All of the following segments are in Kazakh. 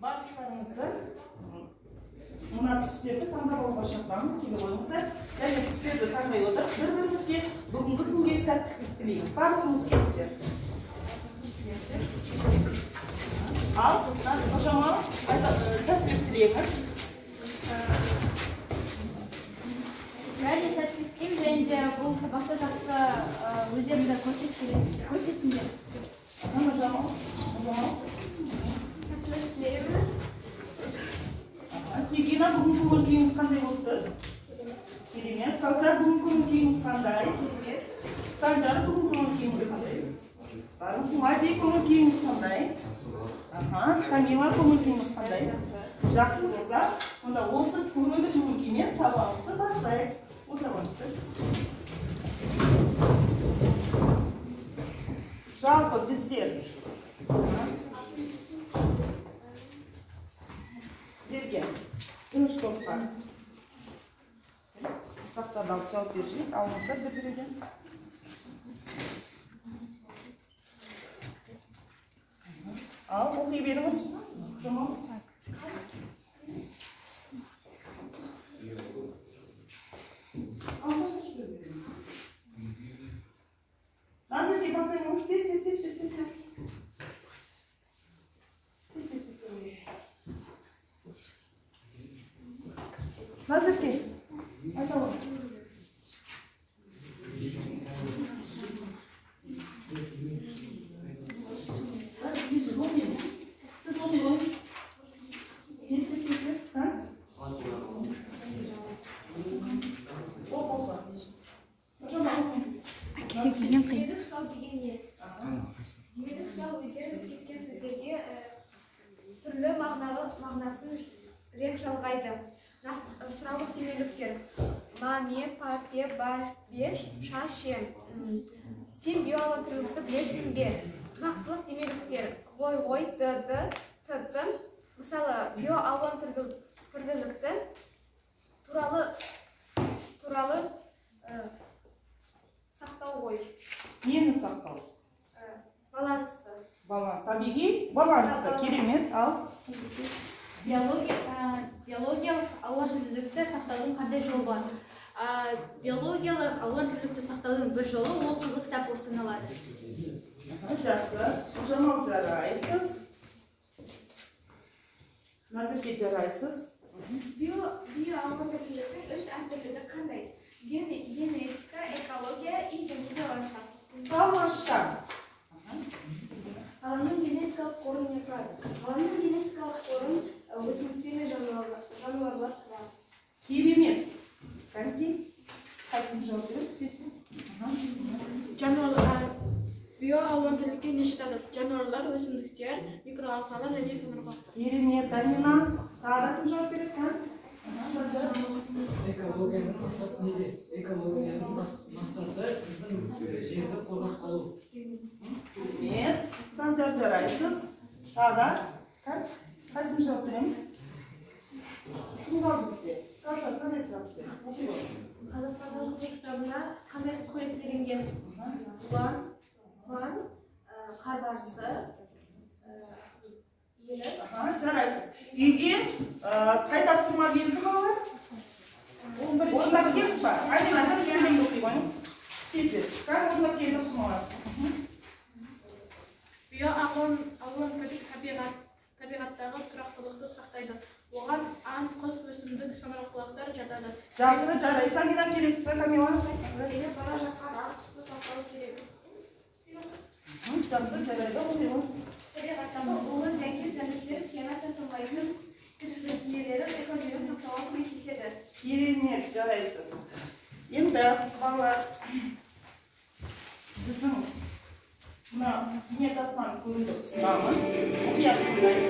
барлықтарыңызды мына түстерді таңдап алуға шақырамын, келе қойыңыздар. Және түстерді таңдай отырып, бір-бірімізге бүгінгі күнге сәттілік тілейміз. Барлығымыз келіңіздер. Ал, Нұржамал, сәттілік тілейміз. Бәріне сәттілік тілеймін, және де бұл сабақта жақсы өздеріңді көрсетіңдер. Нұржамал. Сәттілік тілеймін. Сегина, бүгінгі көңіл-күйіңіз қандай болды? Керемет. Кәусар, бүгінгі көңіл-күйіңіз қандай? Санжар, бүгінгі көңіл-күйіңіз қандай? Мади, көңіл-күйіңіз қандай? Камила, көңіл-күйіңіз қандай? Жақсы болса, онда осы көңілді көңіл-күймен сабағымызды бастайық. Отырыңыздар. Жалпы біздер сіздерге 3 топқа сұрақтарды алып жауап берейік. Алыңыздар бір-бірден. Ал, оқи беріңіз. Жұмыл. Назерге бастаймыз. Тез. Назерге, айталым. Демелік ұштау деген не? Демелік ұштау өздерінің кескен сөздерде түрлі мағынасын рек жалғайды. Сұраулық демеліктер: маме, папе, бабе, шаше. Сен биоалуан түрлілікті білесің бе? Нақтылық демеліктер: ғой, ды. Мысалы, биоалуан түрлілікті туралы сақтау ғой. Нені сақтау? Балансты. Баланс. Табиғи балансты. Керемет. Ал. Биологиялық алуан түрлілікті сақтаудың қандай жолы бар? Биологиялық алуан түрлілікті сақтаудың бір жолы ол қызыл кітап болып саналады. Жақсы. Жамал, жарайсыз. Назерге жарайсыз. Биоалуан түрліліктің 3 әртүрлілігі қандай? Генетика, экология и және де ландшафт. Тамаша. Ғаламның генетикалық қоры не құрайды? Ғаламның генетикалық қорын өсімдіктер мен жануарлар құрайды. Керемет. Қанки? Қайсың жауап бересіз? Биоалуан түрлілікке не жатады? Жануарлар, өсімдіктер, микроағзалар және темірқұлақтар. Керемет. Амина. Тағы кім жауап береді? Экологияның мақсаты неде? Экологияның мақсаты біздің жерді қорғап қалу. Керемет. Санжар, жарайсыз. Тағы. Қайсың жауап береміз? Кім қалды бізде? Қандай сұрақ бізде? Қазақстанның қызыл кітабына қандай суреттелінген? Құлан, қар барысы, жарайсыз. Үйге қай тапсырма берді балалар? Орындап келіп па? Айнен ата сөйлемді оқи қойыңыз. Тез. Қай орындап келді тапсырмалар? Биоалуан түрлілік табиғаттағы тұрақтылықты сақтайды. Оған аң, құс, өсімдік, самарқұлақтар жатады. Жақсы, жарайсыз. Амина, келесіз бе, Камила? келіп бара жатқан аң құсты сақтау керек. Жақсы, жарайды. Оқи қойыңыз. Табиғаттағы улы сәйкес жанушылар қиянат жасамайтын тіршіліктері экологияны сақтауға көмектеседі. Керемет, жарайсыз. Енді балалар біздің мына бейнетаспан көруді ұсынамын. Оқият қоймайын.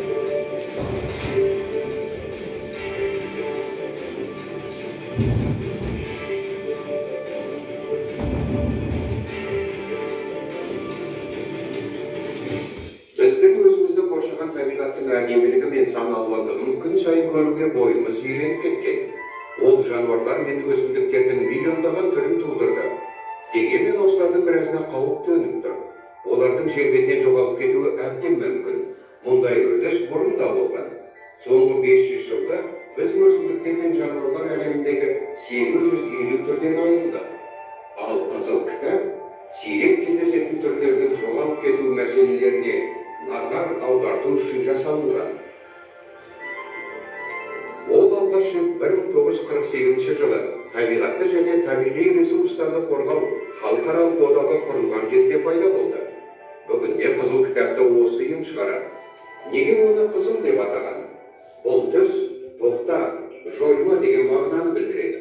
Біздің өзімізді қоршаған табиғаттың әдемілігі мен саналылығын күн сайын көруге бойымыз үйреніп кеткен. Ол жануарлар мен өсімдіктердің миллиондаған түрін тудырды. Дегенмен осылардың біразына қауіп төніп тұр. Олардың жер бетінен жоғалып кетуі әбден мүмкін. Мұндай үрдіс бұрын да болған. Soңғы 500 жылda біз өсімдіктер мен жануарлар әлеміндегі 850 түрден айырылдық. Ал қызыл кітап сирек кездесетін түрлердің жоғалып кету мәселелеріне назар аударту үшін жасалынған. Ол алғаш 1948 жылы табиғатты және табиғи ресурстарды қорғау халықаралық одағы құрылған кезде пайда болды. Бүгінде қызыл кітапты осы ұйым шығарады. Неге оны қызыл деп атаған? Бұл түс тоқта, жойма деген мағынаны білдіреді.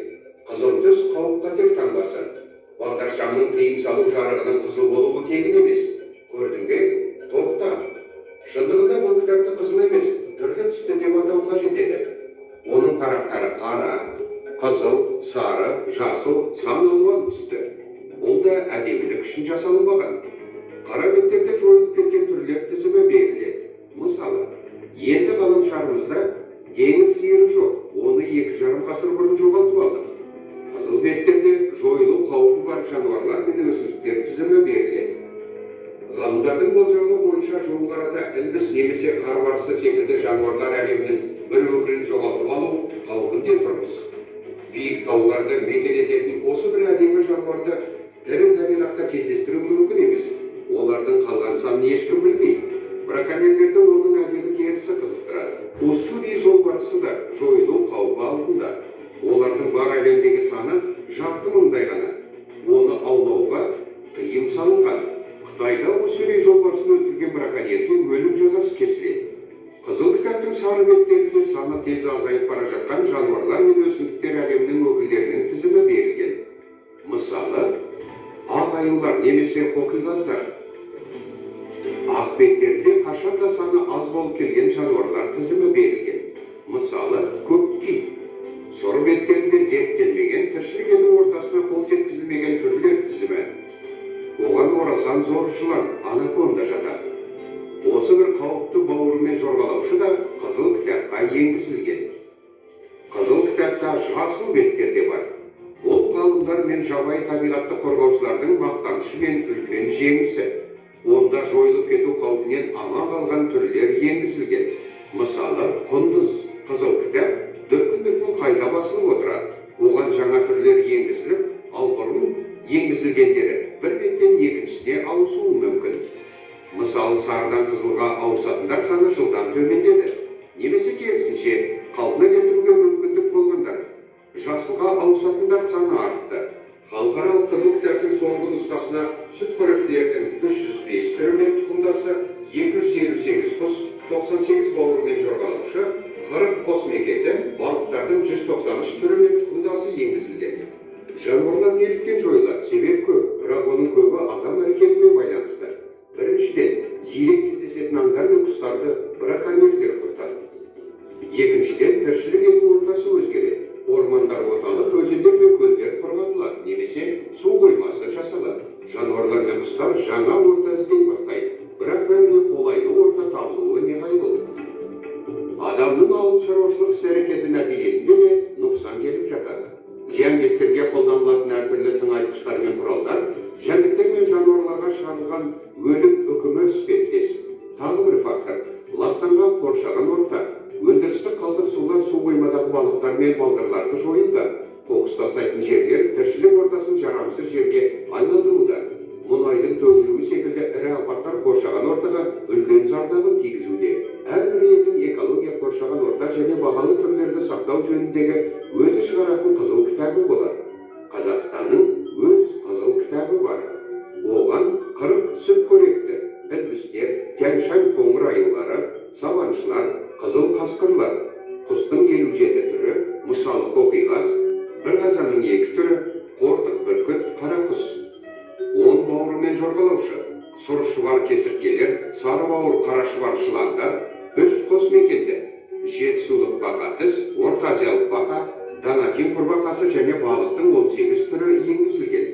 Қызыл түс қауіп-қатер таңбасы. Бағдаршамның тыйым салу жарығының қызыл болуы тегін емес. Көрдің бе? Тоқта. Шындығында бұл кітапты қызыл емес, түрлі түсті деп атау қажет еді. Оның тарақтары қара, қызыл, сары, жасыл, сан алуан түсті. Бұл да әдемілік үшін жасалынбаған. Қара беттерде жойылып кеткен түрлер тізімі беріледі. Мысалы, енді ғаламшарымызда теңіз сиыры жоқ, оны 2,5 ғасыр бұрын жоғалтып алдық. Қызыл беттерде жойылу қаупі бар жануарлар мен өсімдіктер тізімі беріледі. Ғалымдардың болжамы бойынша жуық арада ілбіс немесе қарбарысы секілді жануарлар әлемінің бір өкілін жоғалтып алу қаупінде тұрмыз. Биік тауларды мекен ететін осы бір әдемі жануарды тірі табиғатта кездестіру мүмкін емес. Олардың қалған санын ешкім білмейді. Браконьерлерді оның әдемі терісі қызықтырады. Уссури жолбарысы да жойылу қаупі алдында. Олардың бар әлемдегі саны жарты мыңдай ғана. Оны аулауға тыйым салынған. Қытайда уссури жолбарысын өлтірген браконьерге өлім жазасы кесіледі. Қызыл кітаптың сары беттерінде саны тез азайып бара жатқан жануарлар мен өсімдіктер әлемінің өкілдерінің тізімі берілген. Мысалы, ақ аюлар немесе қоқиғаздар. Ақ беттерде қашанда саны аз болып келген жануарлар тізімі берілген. Мысалы, көк кит. Сор беттерінде зерттелмеген, тіршілік ету ортасына қол жеткізілмеген түрлер тізімі. Оған орасан зор жылан, анаконда жатады. Осы бір қауіпті бауырымен жорғалаушы да қызыл кітапқа енгізілген. Қызыл кітапта жасыл беттер де бар. Ол ғалымдар мен жабайы табиғатты қорғаушылардың мақтанышы мен үлкен жеңісі. Онда жойылып кету қаупінен аман қалған түрлер енгізілген. Мысалы, құндыз. Қызыл кітап дүркін қайта басылып отырады. Оған жаңа түрлер енгізіліп, ал бұрын енгізілгендері бір беттен екіншісіне ауысуы мүмкін. Мысалы, сарыдан қызылға ауысатындар саны жылдан төмендеді. Немесе керісінше, қалпына келтіруге мүмкіндік болғандар. Жасылға ауысатындар саны артты. Халықаралық қызыл кітаптың соңғы нұсқасына сүтқоректілердің 305 түрі мен тұқымдасы, 258 құс, 98 бауырымен жорғалаушы, 40 қосмекеті, балықтардың 193 түрі мен тұқымдасы енгізілген. Жануарлар неліктен жойылады? Себеп көп, бірақ оның көбі адам әрекетімен байланысты. Біріншіден, зирек кездесетін аңдар мен құстарды браконьерлер құртады. Екіншіден, тіршілік ету ортасы өзгереді. Ормандар оталып, өзендер мен көлдер құрғатылады, немесе су қоймасы жасалады. Жануарлар мен құстар жаңа орта іздей бастайды, бірақ бәріне қолайлы орта табылуы неғайбыл. Адамның ауыл шаруашылық іс-әрекеті нәтижесінде де нұқсан келіп жатады. Зиянкестерге қолданылатын әртүрлі тыңайтқыштар мен құралдар жәндіктер мен жануарларға шығарылған өлім үкімі іспеттес. Тағы бір фактор – ластанған қоршаған орта. Өндірістік қалдық сулар су қоймадағы балықтар мен балдырларды жойуда. Қоқыс тастайтын жерлер тіршілік ортасын жарамсыз жерге айналдыруда. Мұнайдың төгілуі секілді ірі апаттар қоршаған ортаға үлкен зардабын тигізуде. Әрбір елдің экология, қоршаған орта және бағалы түрлерді сақтау жөніндегі өзі шығаратын қызыл кітабы болады. Қазақстанның өз қызыл кітабы бар. Оған 40 сүтқоректі, ілбістер, тянь-шань қоңыр аюлары, сабаншылар, қызыл қасқырлар, құстың 57 түрі, мысалы қоқиғаз, бір қазанның 2 түрі, қортық бүркіт, қара құс. 10 бауырымен жорғалаушы, сұрышшылар кесірткелер, сары бауыр қарашылар шыландар, 3 қосмекенді, жетісулық бақатыз, орта азиялық бақа, данакин құрбақасы және балықтың 18 түрі енгізілген.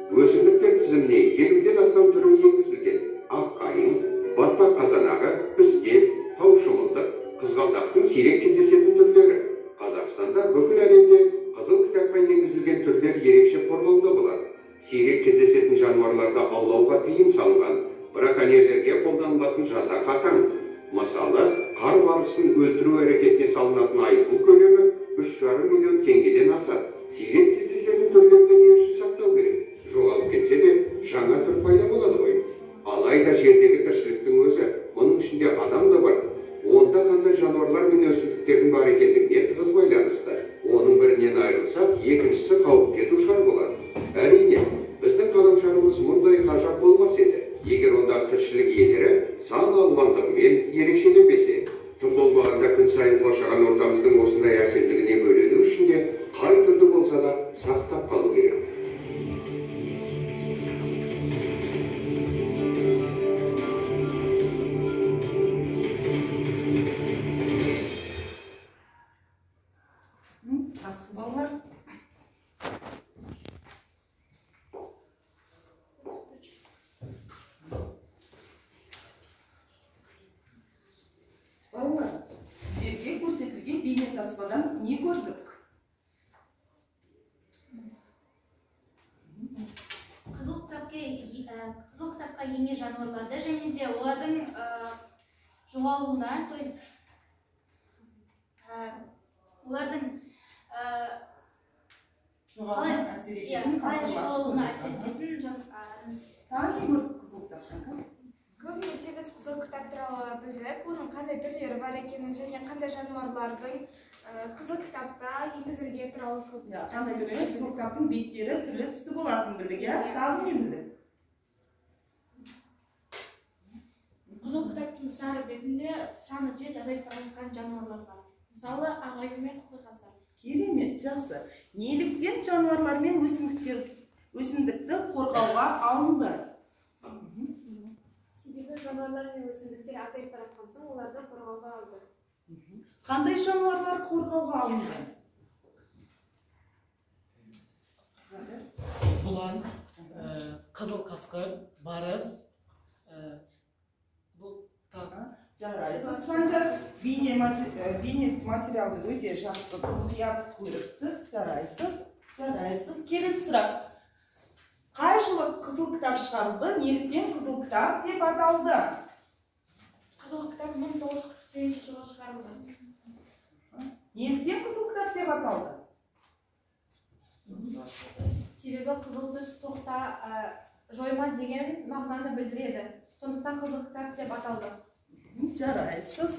Өсімдіктер тізіміне 50-ден астам түрі енгізілген. Аққайың, батпақ қазанағы, пістек, таушымылдық, қызғалдақтың сирек кездесетін түрлері. Қазақстанда бүкіл әлемде қызыл кітапқа енгізілген түрлер ерекше қорғауда болады. Сирек кездесетін жануарларды аулауға тыйым салынған. Браконьерлерге қолданылатын жаза қатаң. Мысалы, қар барысын өлтіру әрекетіне салынатын айыппұл көлемі 3,5 миллион теңгеден асады. Сирек кездесетін түрлерді не үшін сақтау керек? Жоғалып кетсе де жаңа түр пайда болады ғой. Алайда жердегі тіршіліктің өзі, оның ішінде адам да бар. Онда қандай жануарлар мен өсімдіктердің бар екендігіне тығыз байланысты. Оның бірінен айырылсақ, екіншісі қауіпке душар болады. Әрине, біздің ғаламшарымыз мұндай ғажап болмас еді, егер ондағы тіршілік иелері сан алуандығымен ерекшеленбесе. Тым болмағанда күн сайын қоршаған ортамыздың осындай әсемдігіне бөлену үшін де қай түрді болса да сақтап қалу керек. Жақсы балалар. Балалар, сіздерге көрсетілген бейнетаспадан не көрдік? Қызыл кітапқа енген жануарларды және де олардың жоғалуына, то есть олардың қалай жоғалуына әсер ететін Тағы не көрдік қызыл кітаптан? Көбінесе біз қызыл кітап туралы білдік, оның қандай түрлері бар екенін және қандай жануарлардың қызыл кітапта енгізілген туралы көп. Қандай түрлері? Қызыл кітаптың беттері түрлі түсті болатынын білдік, иә? Тағы не білдік? Қызыл кітаптың сары бетінде саны тез азайып бара жатқан жануарлар бар. Мысалы, ағайын мен қоқиқаздар. Керемет, жақсы. Неліктен жануарлар мен өсімдікті қорғауға алынды? Себебі жануарлар мен өсімдіктер азайып бара жатқан соң оларды қорғауға алды. Қандай жануарлар қорғауға алынды? Бұлан, қызыл қасқыр, барыс, бұл тағы. Жарайсыз. Санжар бейне материалды өте жақсы мұқият көріпсіз. Жарайсыз. Келесі сұрақ. Қай жылы қызыл кітап шығарылды? Неліктен қызыл кітап деп аталды? Қызыл кітап 1948 жылы шығарылды. Неліктен қызыл кітап деп аталды? Себебі қызыл түс тоқта жойма деген мағынаны білдіреді. Сондықтан қызыл кітап деп аталды. Жарайсыз.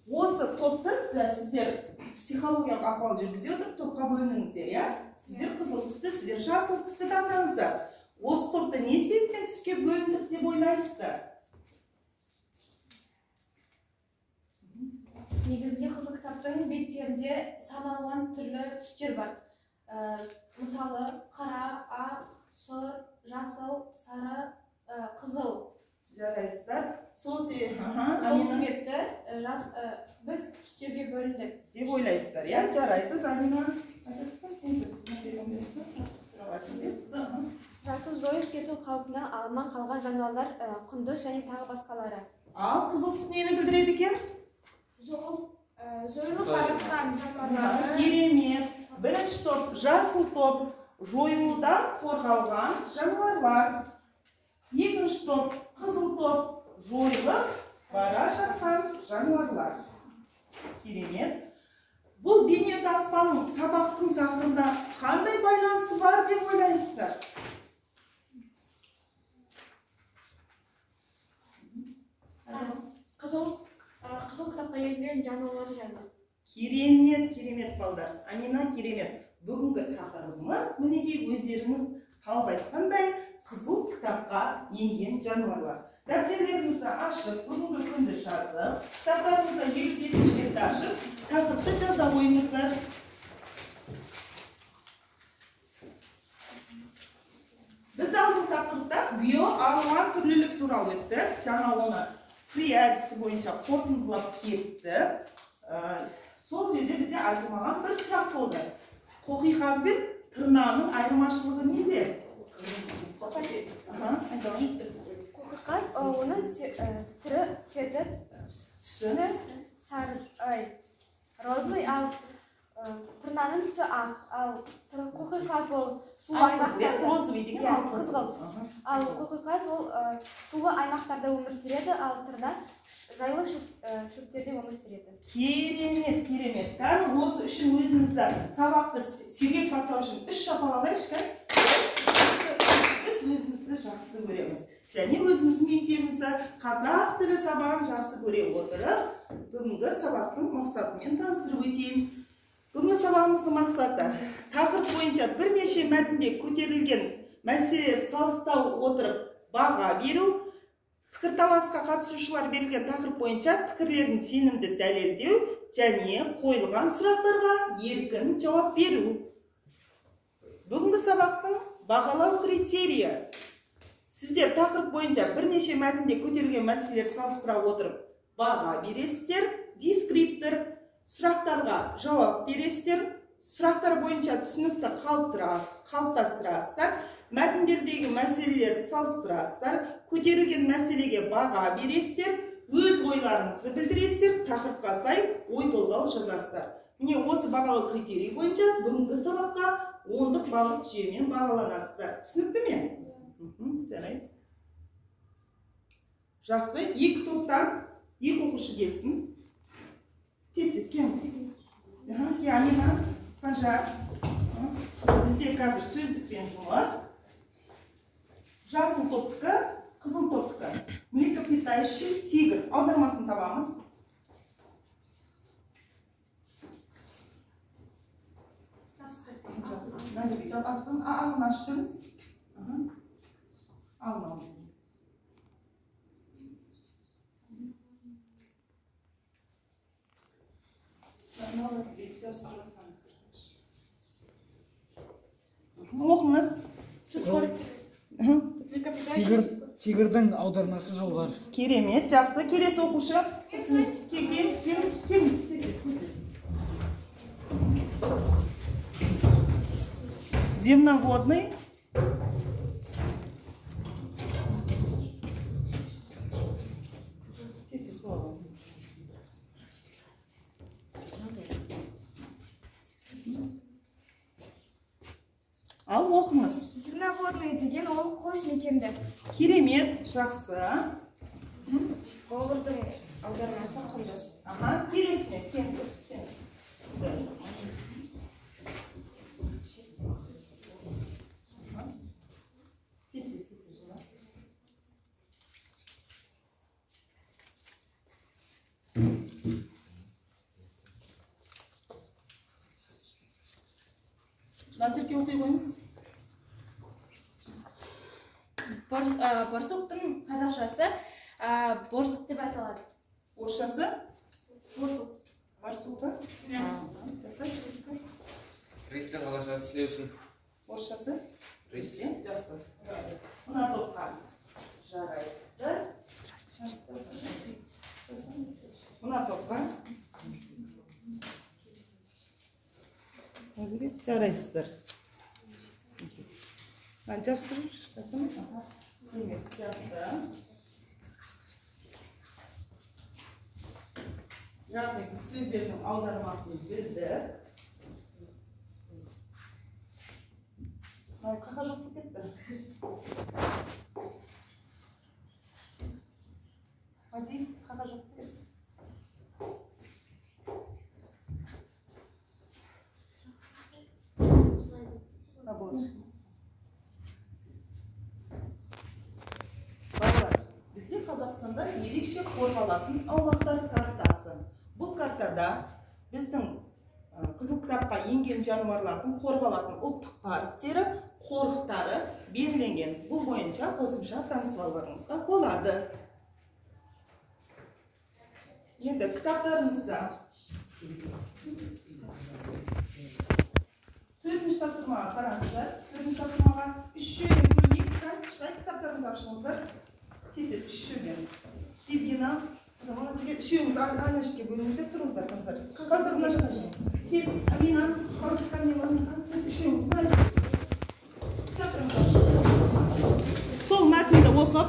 Осы топты сіздер психологиялық ахуал жүргізе отырып топқа бөлініңіздер, иә? Сіздер қызыл түсті, сіздер жасыл түсті таңдаңыздар. Осы топты не себептен түске бөліндік деп ойлайсыздар? Негізінде қызыл кітаптың беттерінде сан алуан түрлі түстер бар. Мысалы, қара, ақ, сұр, жасыл, сары, қызыл. Жарайсыздар. Сол себепті біз түстерге бөліндік деп ойлайсыздар, иә? Жарайсыз, Амина. Жасыл жойып кету қаупінен алынған қалған жануарлар құндыз және тағы басқалары. Ал қызыл түс нені білдіреді екен? Жойылып бара жатқан жануарлар. Керемет. Бірінші топ, жасыл топ, жойылудан қорғалған жануарлар. Екінші топ, қызыл топ, жойылып бара жатқан жануарлар. Керемет. Бұл бейнетаспаның сабақтың тақырыбына қандай байланысы бар деп ойлайсыздар? Қызыл кітапқа енген жануарлар жайлы. Керемет балдар. Амина, керемет. Бүгінгі тақырыбымыз мінекей өздеріңіз талап айтқандай қызыл кітапқа енген жануарлар. Дәптерлеріңізді ашып, бүгінгі күнді жазып, кітаптарыңызды 55-ші бетті ашып, тақырыпты жаза ойыңыздар. Біз алдың тақырыпта биоалуан түрлілік туралы өттік. Жаңа оны фри әдісі бойынша қорытындылап кетті. Сол жерде бізде айтылмаған бір сұрақ болды. Қоқиқаз бен тырнаның айырмашылығы неде? Қоқиқаз оның түрі, цветі, түсі сары, розовый, ал тырнаның Аның түсі ақ, ал қоқиқаз ол сулы Ақ розовый деген Иә, ақ қызғылт. Ал қоқиқаз ол сулы аймақтарда өмір сүреді, ал тырна жайлы шөптерде өмір сүреді. Керемет, керемет. Кәдімгі осы үшін өзімізді сабақты сергек бастау үшін үш шапалалайық, біз өзімізді жақсы көреміз. Және өзіміздің мектебімізді қазақ тілі сабағын жақсы көре отырып, бүгінгі сабақтың мақсатымен таныстырып өтейін. Бүгінгі сабағымыздың мақсаты тақырып бойынша бірнеше мәтінде көтерілген мәселелер салыстау отырып баға беру, пікірталасқа қатысушылар берілген тақырып бойынша пікірлерін сенімді дәлелдеу және қойылған сұрақтарға еркін жауап беру. Бүгінгі сабақтың бағалау критерийі: сіздер тақырып бойынша бірнеше мәтінде көтерілген мәселелерді салыстыра отырып баға бересіздер, дескриптор, сұрақтарға жауап бересіздер, сұрақтар бойынша түсінікті қалыптастырасыздар, мәтіндердегі мәселелерді салыстырасыздар, көтерілген мәселеге баға бересіздер, өз ойларыңызды білдіресіздер, тақырыпқа сай ой толғау жазасыздар. Міне осы бағалау критерийі бойынша бүгінгі сабаққа 10-дық балдық жүйемен бағаланасыздар. Түсінікті ме? Жарайды. Жақсы, екі топтан екі оқушы келсін. Тез-тез келіңіз. Амина, Санжар. Бізде қазір сөздікпен жұмыс. Жасыл топтікі, қызыл топтікі. Млекопитающий тигр. Аудармасын табамыз. Мына жерге жатасын. Ағын ашыңыз. Алын алыңыз. Оқыңыз. Тигрдің аудармасы жолбарыс. Керемет, жақсы. Келесі оқушы. Келіңіз. Земноводный. Ал оқыңыз. Земноводный деген ол қос мекенді. Керемет, жақсы. Голырдың аудармасы құндыз. Келесіне, келіңіз. Назерке оқи қойыңыз. Борсуктың қазақшасы борсук деп айтылады. Орысшасы? Борсук. Барсука? Рейстің қазақшасы сілеусін. Орысшасы? Рейс. Жақсы. Мына топқа жарайсыздар. Мына топқа жарайсыздар. Жапсырмай? Жақсы. Яғни біз сөздердің аудармасын білдік. Қақа жоқ кетті. Мәди, қақа жоқ кетті. Балалар, бізде Қазақстанда ерекше қорғалатын аумақтар картасы. Бұл картада біздің қызыл кітапқа енген жануарлардың қорғалатын ұлттық парктері, қорықтары белгіленген. Бұл бойынша қосымша танысып алуларыңызға болады. Енді кітаптарыңызда 4-ші тапсырмаға қараңыздар. 4-ші тапсырмаға 3 жүйеден бөлініп, кітаптарыңызды ашыңыздар. Тез-тез 3 жүйеден. Севгина, үшеуіңіз айнашке бөліңіздер, тұрыңыздар. Қазір мына жаққа жүріңіз. Сен, Амина, сіз үшеуіңіз сол мәтінді оқып,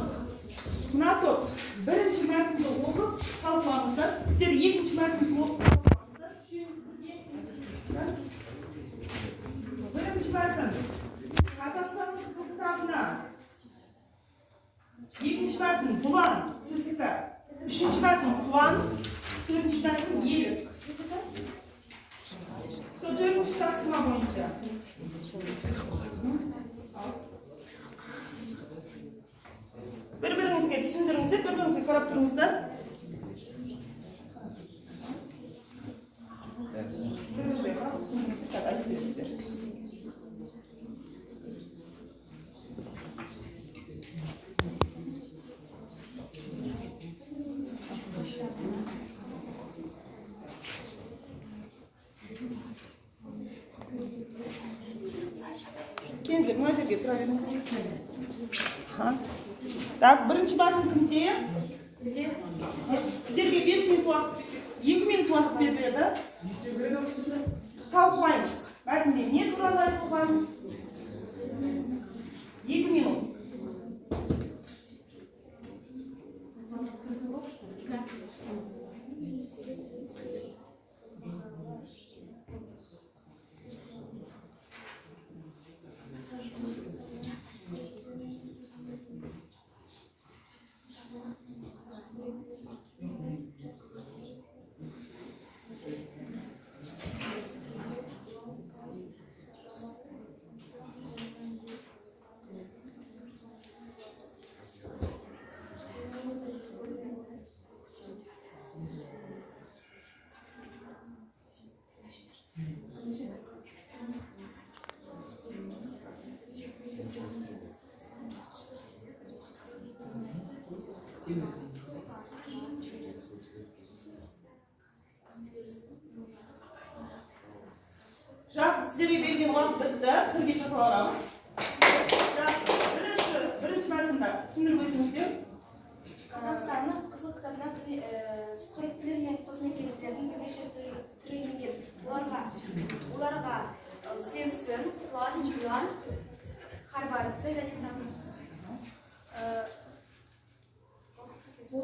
мына топ бірінші мәтінді оқып талқылаңыздар. Сіздер екінші мәтінді оқып талқылаңыздар. Үшеуіңіз бірге мәтін Қазақстанның қызыл кітабына. Екінші мәтін бұлан, сіздікі. Үшінші мәтін құлан, төртінші мәтін елік. Сол төртінші тапсырма бойынша. Бір-біріңізге түсіндіріңіздер, бір-біріңізге қарап тұрыңыздар. Бір-біріңізге қарап түсіндіріңіздер, қазір айтып бересіздер. Кензер, мына жерге тұра беріңіз. Так, бірінші барын кімде? Сіздерге 5 минут уақыт, 2 минут уақыт беріледі. Талқылаймыз. Мәтінде не туралы айтылған? 2 минут. Жақсы, сіздерге берген уақыт бітті, түрге шақыра аламыз. Бірінші мәтінді түсіндіріп өтіңіздер. Қазақстанның қызыл кітабына сүтқоректілер мен қосмекендіктердің бірнеше түрі енген. Оларға сеусін, құлан, жылан, қарбарысы және тағы.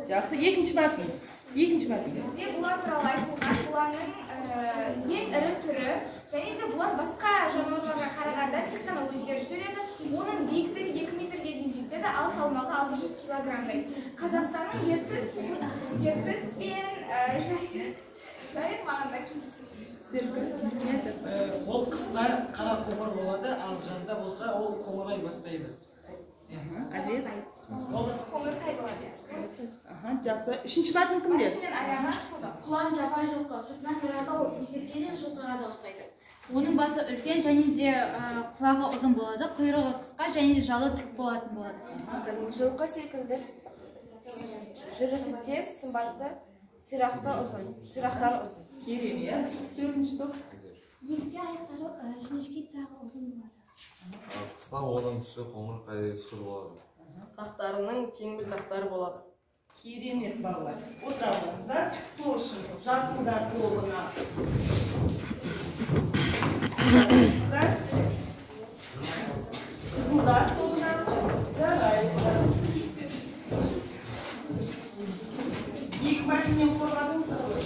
Жақсы, екінші мәтін. Бізде бұлар туралы айтылған. Бұланның ең ірі түрі және де бұлар басқа жануарларға қарағанда 80 өздері жүреді. Оның биіктігі 2 метрге дейін жетеді, ал салмағы 600 килограммдай. Қазақстанның ертіс пен жайық маңында кездеседі. Ол қыста қара қоңыр болады, ал жазда болса ол қоңырай бастайды. Қоңырқай болады. Жақсы, үшінші мәтін кімде? Мәселен аяғы ашылды. Құлан жапан жылқы, сыртынан жырада ол есептелген жылқыға да ұқсайды. Оның басы үлкен және де құлағы ұзын болады, құйрығы қысқа және де жалы тік болатын болады. Жылқы секілді жүрісі тез, сымбатты, сирақтары ұзын. Керемет. Төртінші топ. Егде аяқтары жіңішке тағы ұзын болады. Қысқа оның түсі қоңырқай сұр болады. Тақтарының теңбіл тақтары болады. Керемет балалар. Отыра алыңыздар. Сол үшін жасылдар тобына. Қызылдар тобына жарайсыздар. Екі мәтіннен қорғадыңыздар ғой?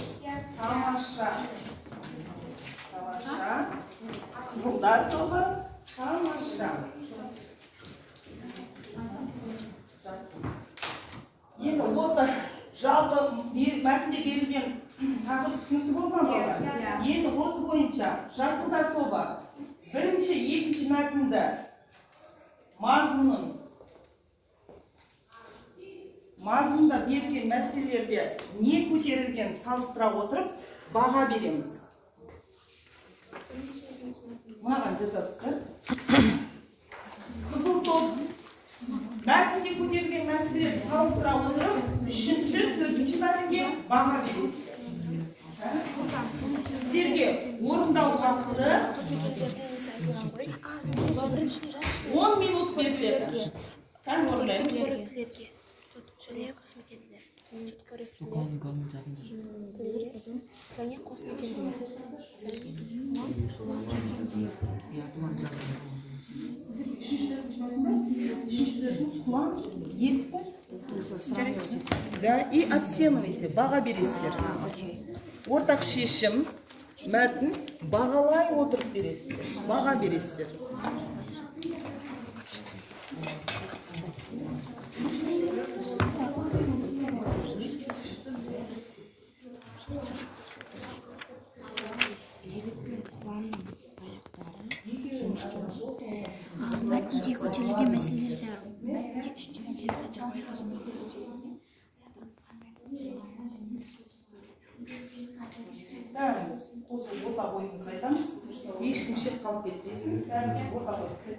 Тамаша. Қызылдар тобы. Тамаша. Енді осы жалпы мәтінде берілген тақырып түсінікті болған балалар. Енді осы бойынша жасылдар тобы бірінші, екінші мәтінді мазмұнда берілген мәселелерде не көтерілген салыстыра отырып баға береміз. Мынаған жазасыздар. Қызыл топ мәтінде көтерілген мәселелерді салыстыра отырып, үшінші, төртінші мәтінге баға бересіздер. Сіздерге орындау уақыты 10 минут беріледі. Қан орындаймыз. Және қосмекенділер. Және қосмекенділер. Да, и оценивайте, баға бересіздер. Ортақ шешім мәтін бағалай отырып бересіздер, баға бересіздер. Мәтінге көтерілген мәселелерді Бәріміз қосылып орта бойымызды айтамыз. Ешкім шет қалып кетпесін. Бәріміз орта бойымызды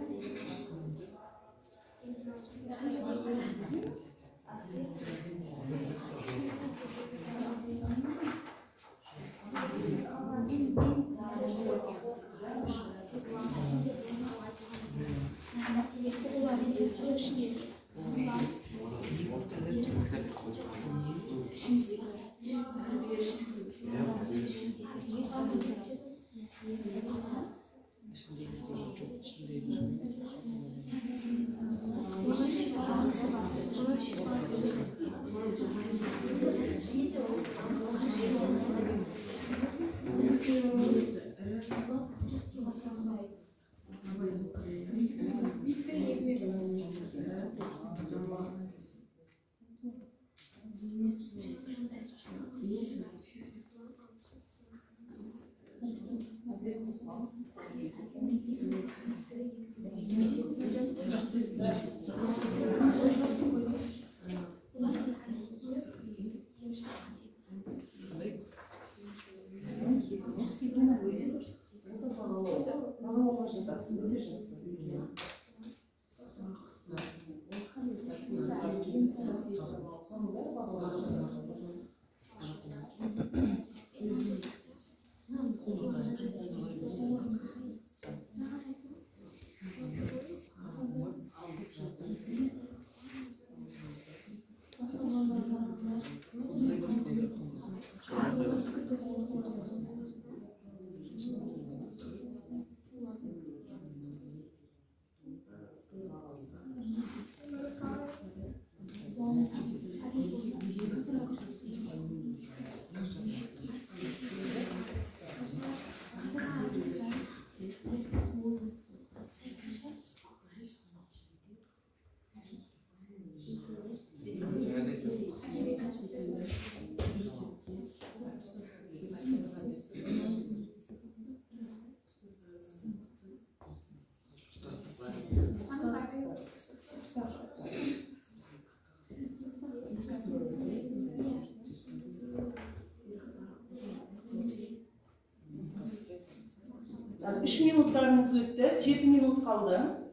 Üç minutlarınız öttü, 7 minut kaldı.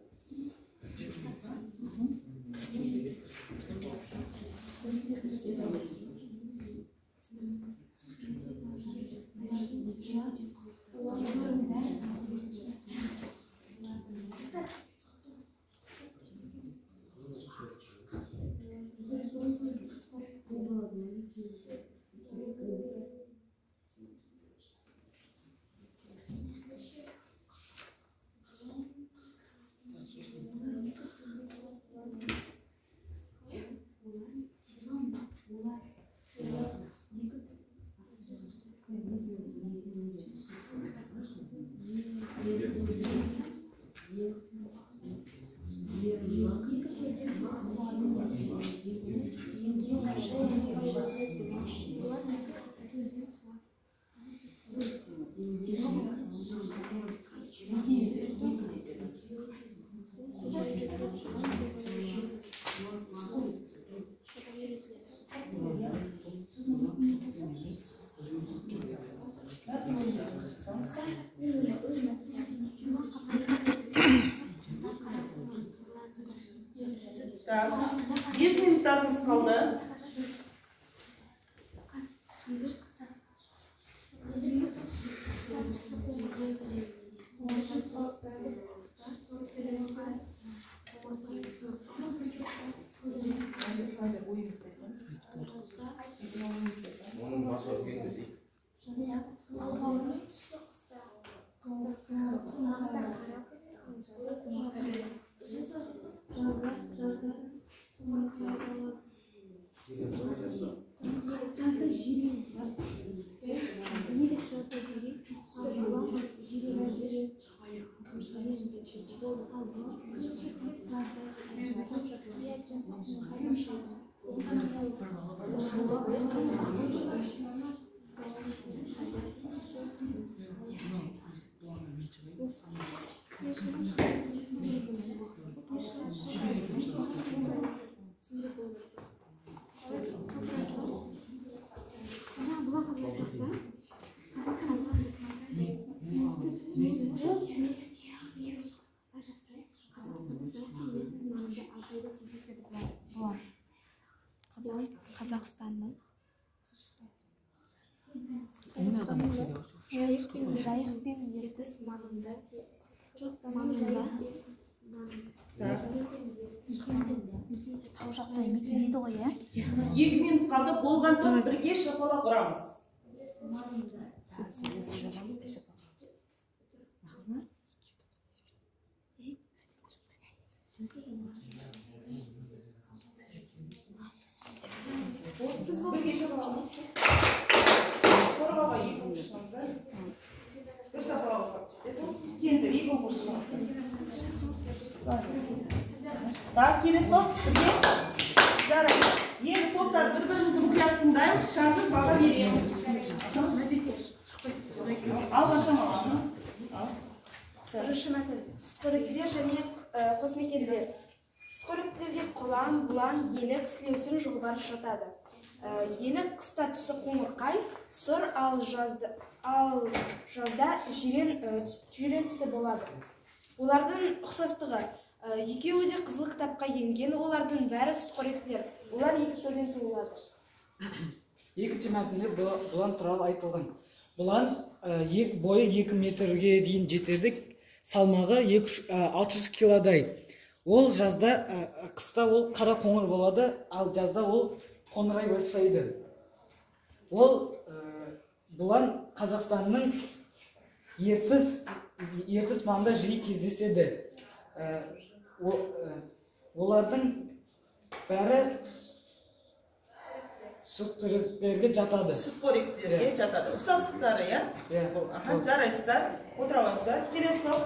Так, 10 minutlarımız kaldı. Onun başı ötken değil. Жазда жирен бар. Неге жазда жирен? Қазақстанның жайық пен ертіс маңында тау жақта мекендейді ғой, иә? 2 минут қалды, болған топ бірге шапалақ ұрамыз. Бірге шапалақ. Қорғауға 2 ұшыңыздар. Бір шапалақ ұсақ. Кеңіздер 2 ұшыңыз. Так, келесі топ бірге. Жарайды. Енді топтар бір-бірімізді мұқият тыңдаймыз, шансыз баға береміз. Алға шамаланы. Бірінші мәтін. Сүтқоректілер және қосмекенділер. Сүтқоректілерге құлан, бұлан, елік, сілеусін жұғылары жатады. Елік қыста түсі қоңырқай, сұр, ал жазда жирен түсті болады. Олардың ұқсастығы. Екеуі де қызыл кітапқа енген, олардың бәрі сүтқоректілер. Олар 2 түрден туылады. Екінші мәтінде бұлан туралы айтылған. Бұлан бойы 2 метрге дейін жетеді, салмағы 600 килодай. Ол жазда, қыста ол қара қоңыр болады, ал жазда ол қоңырай бастайды. Ол бұлан Қазақстанның ертіс маңында жиі кездеседі. Олардың бәрі сүтқоректерге жатады. Сүтқоректерге жатады. Ұқсастықтары, иә? Жарайсыздар. Отыра алыңыздар. Келесі топ.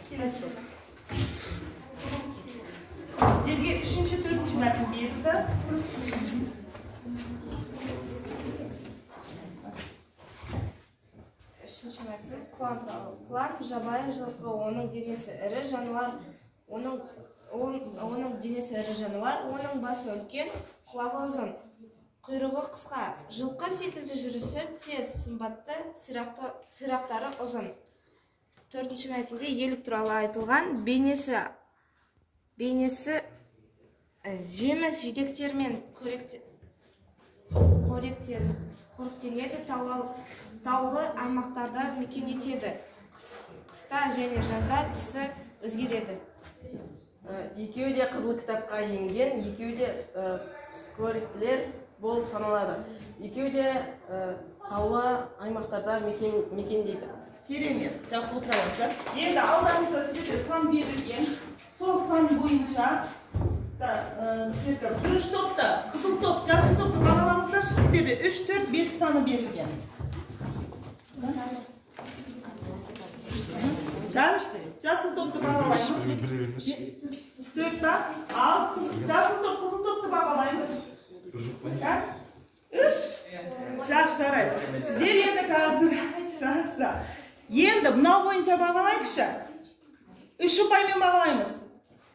Келесі топ. Сіздерге 3-ші, 4-ші мәтін берілді. Құлан туралы. Құлан жабайы жылқы, оның денесі ірі жануар, оның денесі ірі жануар, оның басы үлкен, құлағы ұзын, құйрығы қысқа. Жылқы секілді жүрісі тез, сымбатты, сирақтары ұзын. 4-ші мәтінде елік туралы айтылған. Бейнесі жеміс жидектермен қоректенеді, таулы аймақтарда мекен етеді. Қыста және жазда түсі өзгереді. Екеуі де қызыл кітапқа енген, екеуі де сүтқоректілер болып саналады. Екеуі де таулы аймақтарда мекендейді. Керемет, жақсы отыра алыңыздар. Енді алдарыңызда сіздерге сан берілген. Сол сан бойынша бірінші топта, қызыл топ, жасыл топты бағалаңыздар. Сіздерге 3, 4, 5 саны берілген. Жасыл топты бағалаймыз. 4-та, ал жасыл топты бағалаймыз. 3. Жақсы, жарайды. Сіздер енді қазір жақсы. Енді мынау бойынша бағалайықшы. 3 ұпаймен бағалаймыз.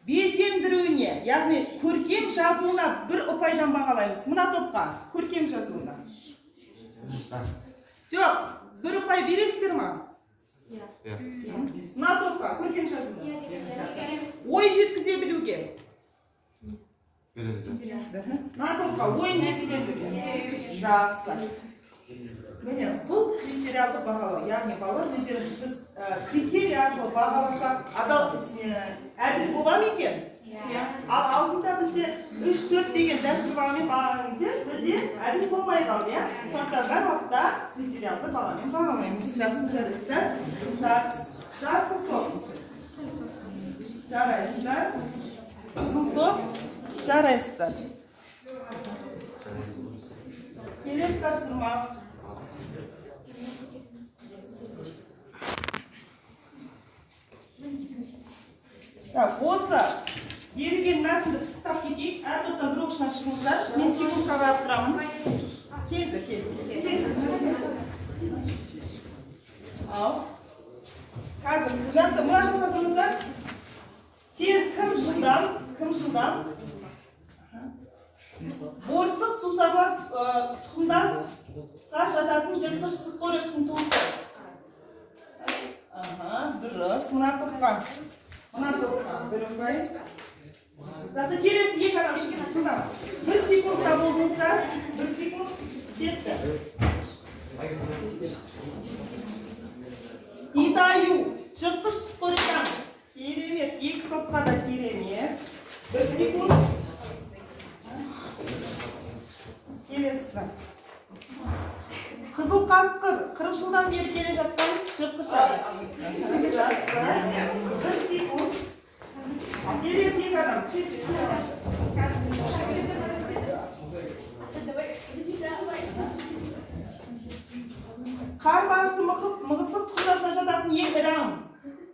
5 ендіруіне, яғни көркем жазуына 1 ұпайдан бағалаймыз. Мына топқа, көркем жазуына. Жоқ, 1 ұпай бересіздер ма? Мына топқа, көркем жазуына. Ой жеткізе білуге. Мына топқа, ойын жеткізе білуге. Жақсы. Міне, бұл критериалды бағалау. Яғни балалар өздеріңіз біз критерий арқылы бағаласақ, әділ бола ма екен? Ал алдында бізде 3-4 деген дәстүр бағамен бағалаймыз, бізде әділ болмай қалды, иә? Сондықтан бір уақытта критериалды бағамен бағалаймыз. Жақсы, жарайсыздар. Жасыл топ. Жарайсыздар. Қызыл топ. Жарайсыздар. Келесі тапсырма. Осы берілген мәтінді пысықтап кетейік. Әр топтан бір оқшынан шығыңыздар. Мен секундқа қарап тұрамын. Кезді. Al. Қазір, жақсы, мына жасатыңыздар. Тез кім жылдам? Борсық сусарлар тұқымдасқа жататын жыртқыш сүтқоректің туысы. Дұрыс, мына топқа. Біріңбай. Жақсы, келесі екі адам жылдам. 1 секундта болдыңыздар. 1 секунд кетті. Итаю, жыртқыш сүтқоректен. Керемет, екі топқа да керемет. 1 секунд. Келесі. Қызыл қасқыр, 40 жылдан бері келе жатқан жыртқыш ай. Жақсы. 1 секунд. Келесі екі адам. Қар барысы мығысық тұқымдасына жататын ең ірі аң.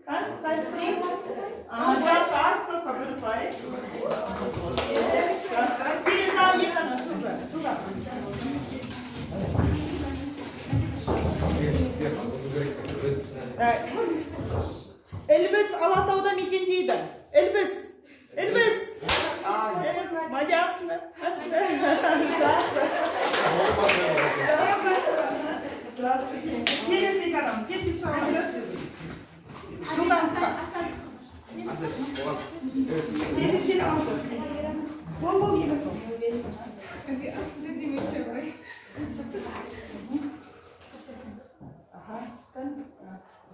Қайсы? Жақсы, артыққа бір пай. Жақсы. Келесі аң екі адам шылды. Ілбіс Алатауда мекендейді. Ілбіс. Мадиясында. Келесі екі адам. Келесі шағында. Жылдамдыққа. Келесі алмасы. Бол емес ол.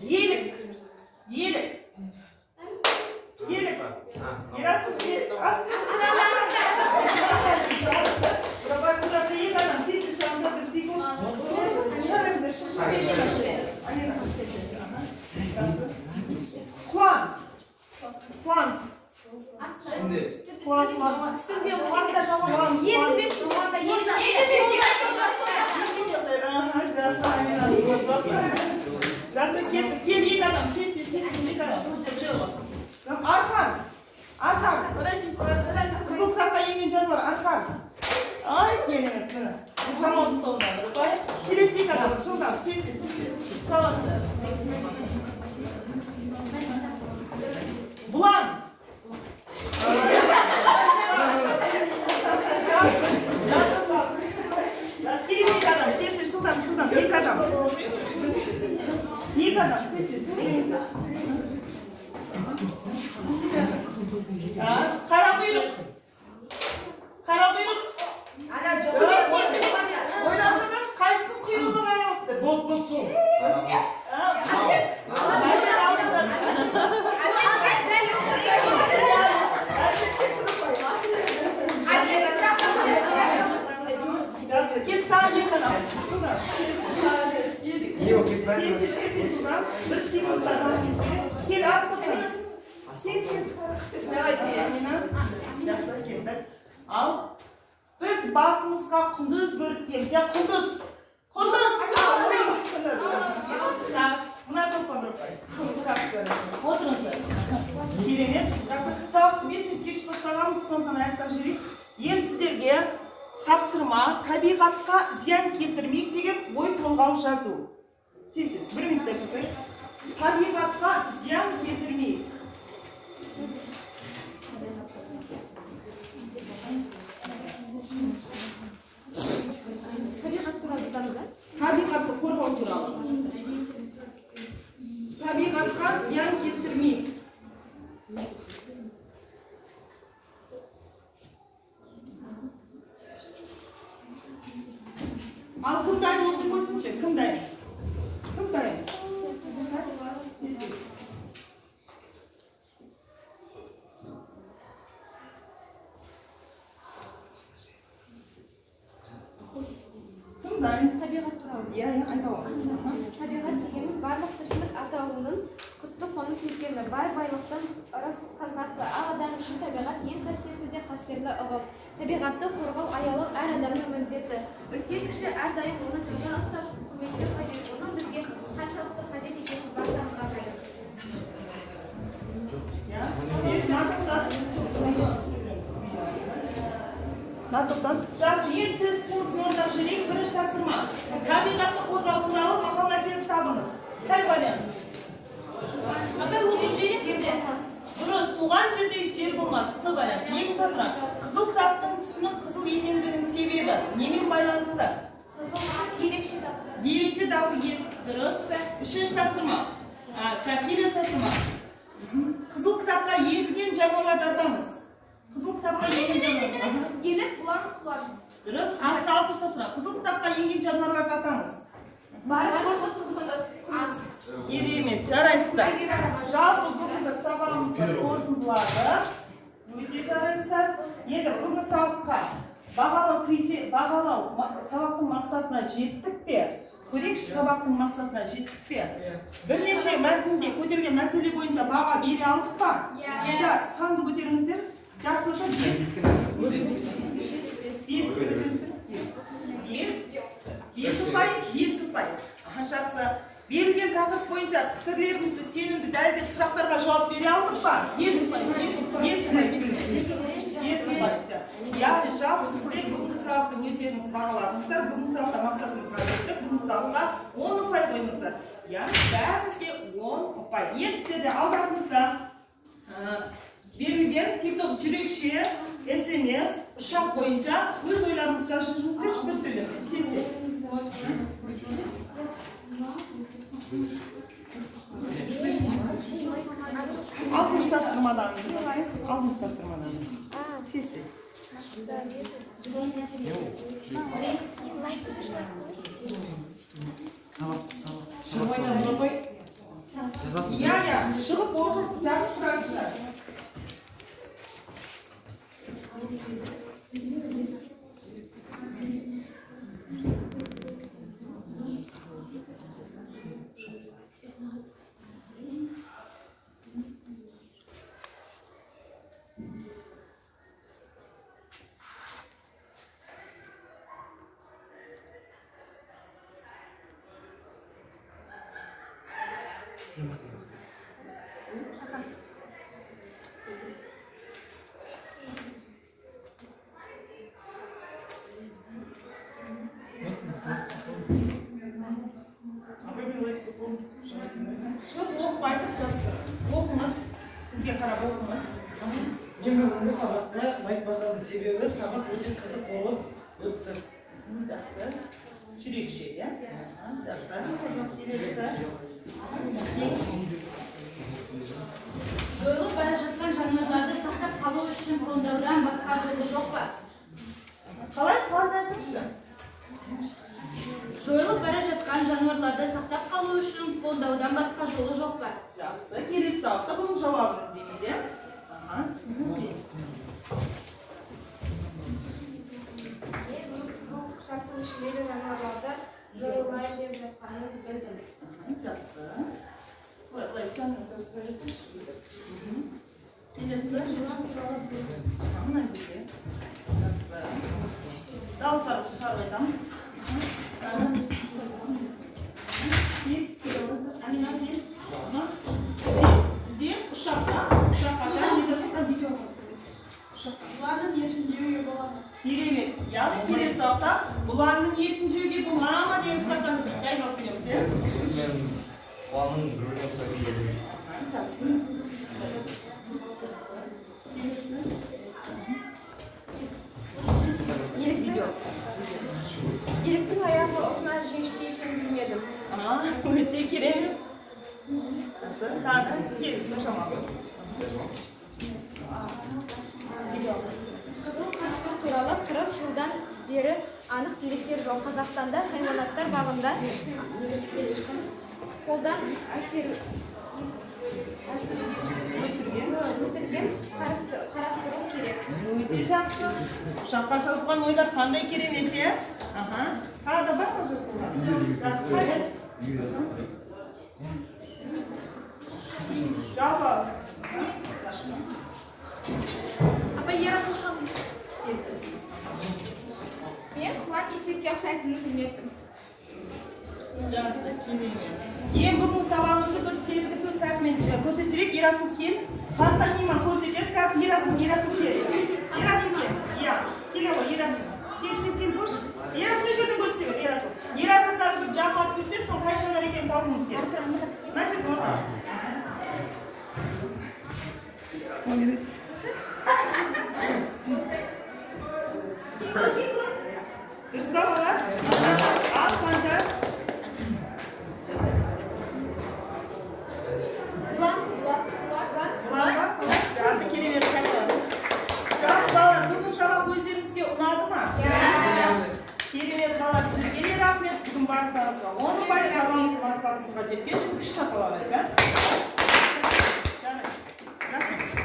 Елік. Arkan. Kızıl kıtapta yengen canvar. Arkan. Ay kelimет. Жамандық толынады. Келесі екі адам. Жылдам. Тез. Қаласы. Бұлан. Келесі екі адам. Тез. Жылдам. Екі адам. Тез. Қарақұйрық. Ойласаңыз, қайсының құйрығы бәрі өтті? Бол сол. Кет тағы екі адам. Bir секундта. Кел, артықпын. Ал, біз басымызға құндыз бөріктеміз. Құндыз. Мына топқа бір қай. Отырыңыздар. Керемет. Сабақты 5 минут кешіп бастағанбыз, сондықтан аяқтап жүрейік. Енді сіздерге тапсырма, табиғатқа зиян келтірмейік деген ой толғау жазу. Тез, 1 минутта жасайық. Табиғатқа зиян келтірмейік. Табиғат туралы жазамыз, да? Табиғатты қорғау туралы. Табиғатқа зиян келтірмейік. Ал кім дайын oldu қойсыншы? Кім дайын? Табиғат туралы. Айта аламыз. Табиғат дегеніміз барлық тіршілік атаулының құтты қоныс мекені, бай байлықтың ырыс қазынасы. Ал адам үшін табиғат ең қасиетті де қастерлі ұғым. Табиғатты қорғау аялау әр адамның міндеті. Үлкен кіші әрдайым оны таза ұстап құрметтеу қажет. Оның бізге қаншалықты қажет екенін баршамызға мәлім. Натоқтан, жақсы, ең тез жұмысын орындап жүрейік, бірінші тапсырма. Табиғатты қорғау туралы мақал мәтелін табыңыз. Қай вариант? туған жерде жер болмас. С вариант. Не мысалы, қызыл кітаптың түсінің қызыл екендігінің себебі немен байланысты? Ерекше дауы дұрыс. Үшінші тапсырма. Келесі тапсырма. Қызыл кітапқа егілген жануарларды атаңыз. Қызыл кітапқа егілген жануарлар. Елік, бұлан, құлаш. Дұрыс. Алты тапсырма. Қызыл кітапқа енген жануарларды атаңыз. Керемет, жарайсыздар. Жалпы бүгінгі сабағымызды қорытындылады. Өте жарайсыздар. Енді бүгінгі сабаққа бағалау сабақтың мақсатына жеттік пе? Көрейікші сабақтың мақсатына жеттік пе? Бірнеше мәтінде көтерілген мәселе бойынша баға бере алдық па? Санды көтеріңіздер. Жақсы болса 5 ұпай. Жақсы. Берілген тақырып бойынша пікірлерімізді сенімді дәлелдеп сұрақтарға жауап бере алдық па? 5 ұпай. Яғни жалпы сіздер бүгінгі сабақты өздеріңіз бағаладыңыздар. Бүгінгі сабақта мақсатыңызға жеттік. Бүгінгі сабаққа 10 ұпай қойыңыздар. Яғни бәріңізге 10 ұпай. Енді сіздерде алдарыңызда берілген TikTok жүрекше, SMS, ұшақ бойынша өз ойларыңызды жазып жүріңіздер, бір сөйлемін. Алтыншы тапсырмадан. Тез. Шығып ойнап қой. Шығып оқып жабыстырасыздар. Шығып оқып айтып жабыстырыңыз. Оқыңыз, бізге қарап оқыңыз. Мен бүгінгі сабаққа лайк басардың себебі сабақ өте қызық болып өтті. Жақсы. Жүрекше, иә? Жақсы. Жойылып бара жатқан жануарларды сақтап қалу үшін клондаудан басқа жолы жоқ па? Қалай айтыңызшы? Жойылып бара жатқан жануарларды сақтап қалу үшін клондаудан басқа жолы жоқ па? Жақсы. Келесі сабақта бұның жауабын іздейміз, иә? Құшақтың ішіндегі жануарларды жойылайын деп жатқанын білдім. Жақсы. Былай жанын көрсетесіз. Келесі. Мына жерге. Жақсы. Дауыстарымызды шығарып айтамыз. Сізден ұшаққа не жасасам видео бұлардың етін жеуге болады. Керемет. Яғни келесі сабақта бұлардың етін жеуге бола ма деген сұрақтан жайлап келеміз, иә? Бұлардың біреулен Еліктің аяғы осынай жіңішке екенін білмедім. Өте керемет. Тағы, келіп, шамалы. Қызыл қасқыр туралы 40 жылдан бері анық деректер жоқ. Қазақстанда хайуанаттар бағында қолдан өсірген қарастыру керек. Өте жақсы. Ұшаққа жазылған ойлар қандай керемет, е? Тағы да бар ма жазылған? Жақсы. Жалпы. Апа, ер асылшам. Мен құлан есекке ұқсайтынын білмедім. Жақсы, керемет. Ең бүгінгі сабағымызды бір сергіту сәтімен көрсетірек. Ерасыл кел. Пантомима көрсетеді. Қазір Ерасыл кел. Ерасыл кел. Иә, келе ғой, Ерасыл. Кел, бош. Ерасыл жерден көрсете бер, Ерасыл. Ерасыл қазір жақлап көрсетіп, сол қай жанар екенін тауғымыз керек. Значит, орта. Dürüst balalar. Al Sancar. Ulan. Ulan bak. Birazcık geri verirken var. Tamam balalar. Bugün sabah gözlerimizge unadı mı? Geri verir balalar. Siz geri rahmet. Bugün barklarınızga. Onu baş sabahımız maksatımızga жеткен. Şimdi 3 şakalar verir ben. Rahmet.